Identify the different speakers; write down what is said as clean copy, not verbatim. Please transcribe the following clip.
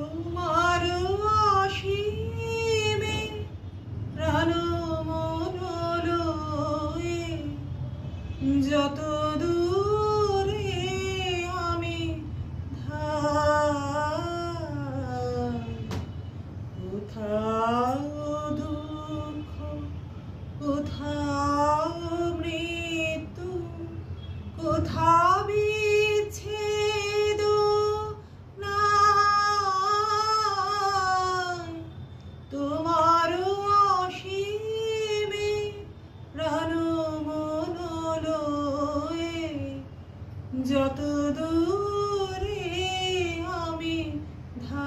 Speaker 1: তোমার অসীমে প্রাণ মন লয়ে যত দূরে আমি ধাই, কোথাও দুঃখ কোথাও মৃত্যু কোথাও বিচ্ছেদ নাই, তোমার অসীমে প্রাণ মন লয়ে যত দূরে আমি ধাই।